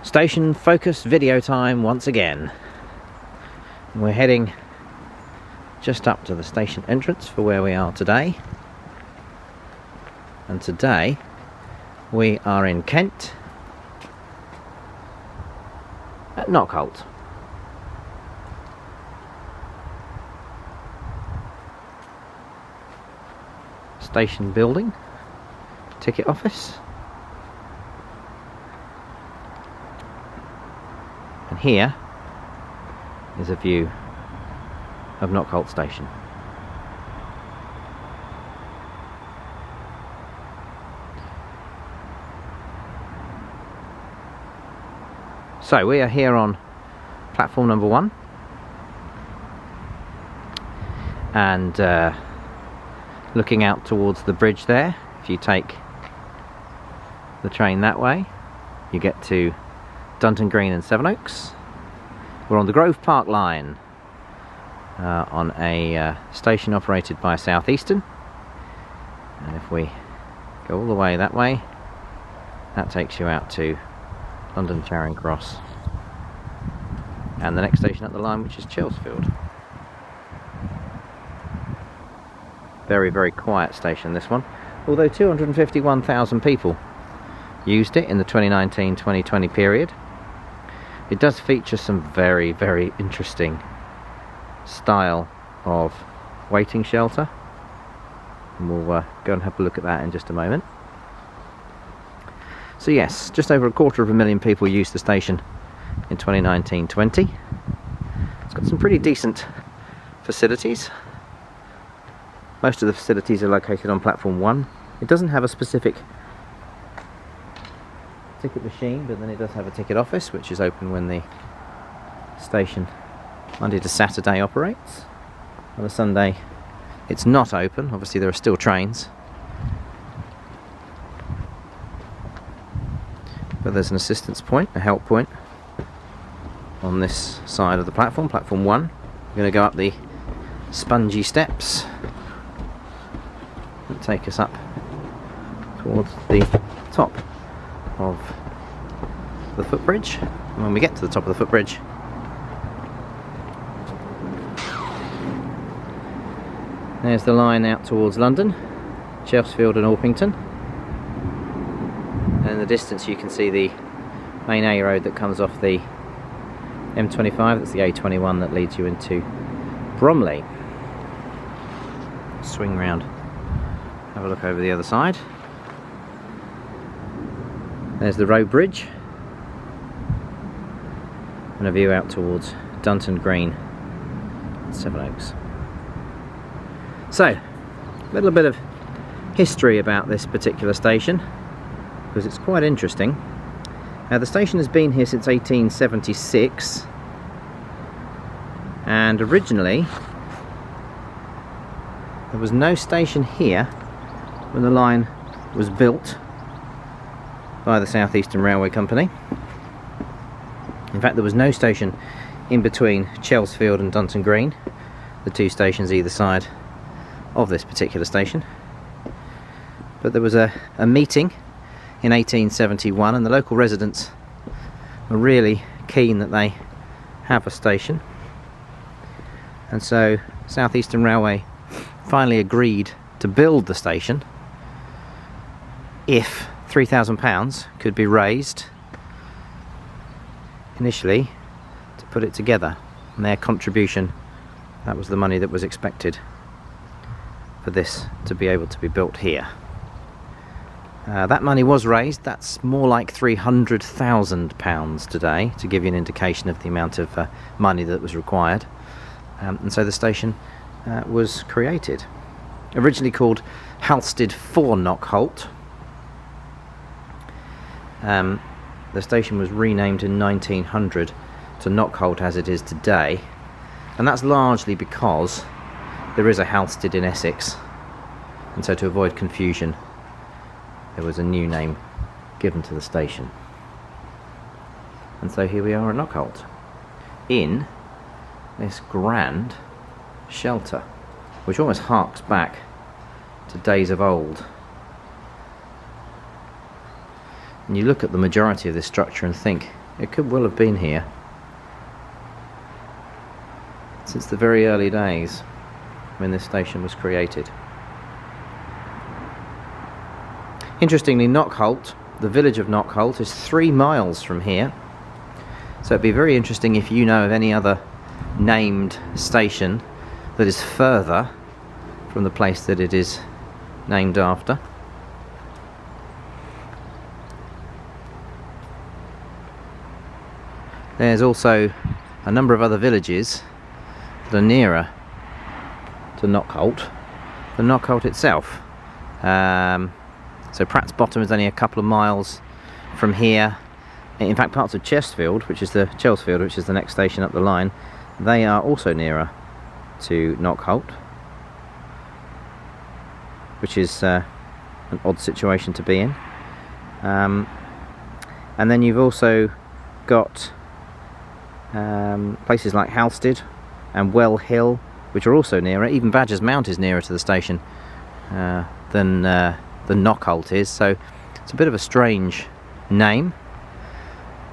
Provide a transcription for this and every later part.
Station focus video time once again. We're heading just up to the station entrance for where we are today. And today we are in Kent at Knockholt. Station building, ticket office. And here is a view of Knockholt station. So we are here on platform number 1, and looking out towards the bridge there. If you take the train that way, you get to Dunton Green and Sevenoaks. We're on the Grove Park line on a station operated by Southeastern, and if we go all the way that way, that takes you out to London Charing Cross and the next station up the line, which is Chelsfield. Very, very quiet station, this one, although 251,000 people used it in the 2019-2020 period. It does feature some very, very interesting style of waiting shelter, and we'll go and have a look at that in just a moment. So yes, just over 250,000 people used the station in 2019-20. It's got some pretty decent facilities. Most of the facilities are located on platform 1. It doesn't have a specific ticket machine, but then it does have a ticket office, which is open when the station Monday to Saturday operates. On a Sunday it's not open. Obviously there are still trains, but there's an assistance point, a help point on this side of the platform, platform 1. We're going to go up the spongy steps that take us up towards the top of the footbridge. And when we get to the top of the footbridge, there's the line out towards London, Chelsfield and Orpington. And in the distance you can see the main A road that comes off the M25, that's the A21 that leads you into Bromley. Swing round, have a look over the other side. There's the road bridge and a view out towards Dunton Green and Sevenoaks. So, a little bit of history about this particular station, because it's quite interesting. The station has been here since 1876, and originally there was no station here when the line was built by the Southeastern Railway Company. In fact, there was no station in between Chelsfield and Dunton Green, the two stations either side of this particular station. But there was a meeting in 1871, and the local residents were really keen that they have a station, and so Southeastern Railway finally agreed to build the station if £3,000 could be raised initially to put it together. And their contribution, that was the money that was expected for this to be able to be built here. That money was raised. That's more like £300,000 today, to give you an indication of the amount of money that was required. And so the station was created. Originally called Halstead for Knockholt. The station was renamed in 1900 to Knockholt as it is today, and that's largely because there is a Halstead in Essex, and so to avoid confusion there was a new name given to the station. And so here we are at Knockholt, in this grand shelter, which almost harks back to days of old. And you look at the majority of this structure and think, It could well have been here since the very early days when this station was created. Interestingly, Knockholt, the village of Knockholt, is 3 miles from here. So it'd be very interesting if you know of any other named station that is further from the place that it is named after. There's also a number of other villages that are nearer to Knockholt than Knockholt itself. So Pratt's Bottom is only a couple of miles from here. In fact, parts of Chelsfield, which is the next station up the line, they are also nearer to Knockholt, which is an odd situation to be in. And then you've also got places like Halstead and Well Hill, which are also nearer. Even Badger's Mount is nearer to the station than Knockholt is, so it's a bit of a strange name,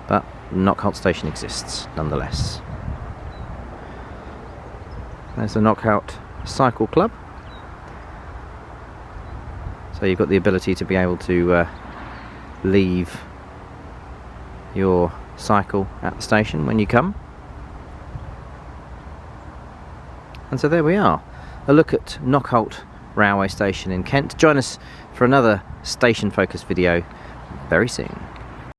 but Knockholt station exists nonetheless. There's the Knockholt Cycle Club, so you've got the ability to be able to leave your cycle at the station when you come. And so there we are, a look at Knockholt Railway Station in Kent. Join us for another station focused video very soon.